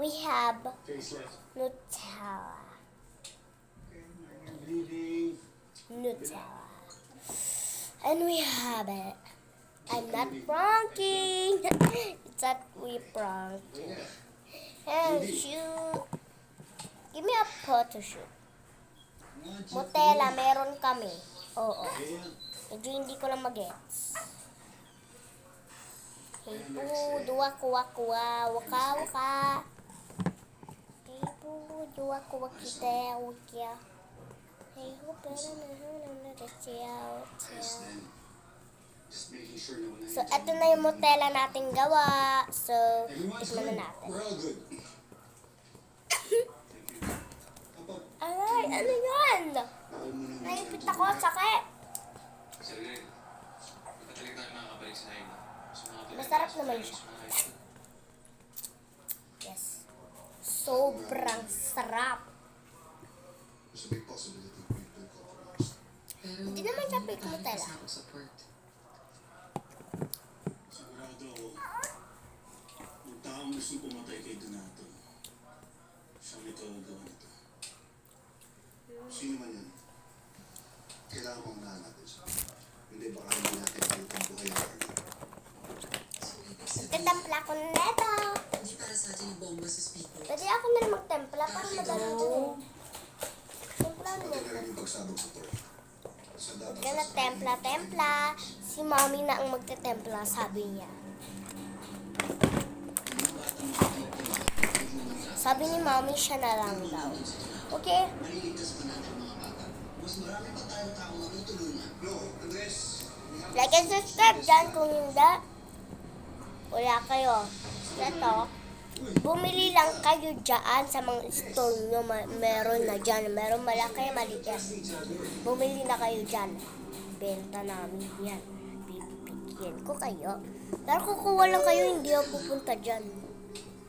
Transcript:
we have Facelift. Nutella. Bleeding. Nutella. And we have it. I'm not pranking. It's that we pranking. And shoot. Give me a photo shoot. Nutella, meron kami. Oo. Medyo hindi ko lang mag-gets. Hey po, duwa kuwa kuwa, waka waka. Hey po, duwa kuwa kita, wakya. Hey ho, pero Just making sure no one So, eto na yung Nutella nating gawa. So, tikman na natin. We're all good. Aray, ano yan? Naipit ako, sakit. Sige, pagkatalik tayo makakabalik sa hain. Masarap naman siya. Yes. Sobrang sarap. There's a big possibility we've been compromised. Hindi naman siya fake Nutella. Sigurado ako, yung taong gusto pumatay kay Donato, siya may kagagawa nito. Sino man yan? Kailangan mong unahan natin siya. Hindi baka hindi natin palitan buhay ang Arnie. Magtatampla ko na neto. Hindi para sa atin yung bomba sa speaker. Pwede ako na rin magtempla para madali ito. Templa Pati na na rin yung pagsabog sa torre. Sa dapat Huwag na templa. Si mommy na ang magtetempla, sabi niya. Sabi ni mommy, siya na lang daw. Okay? Maliligtas pa natin ang mga bata. Mas marami pa tayo taong matutulungan. No, Andres. Like and subscribe dyan kung hindi. Wala kayo. Ito, bumili lang kayo dyan sa mga store nyo. Meron na dyan. Meron malaki, maliit. Bumili na kayo dyan. Benta namin yan. Bibigyan ko kayo. Pero kukuha lang kayo, hindi ako pupunta dyan.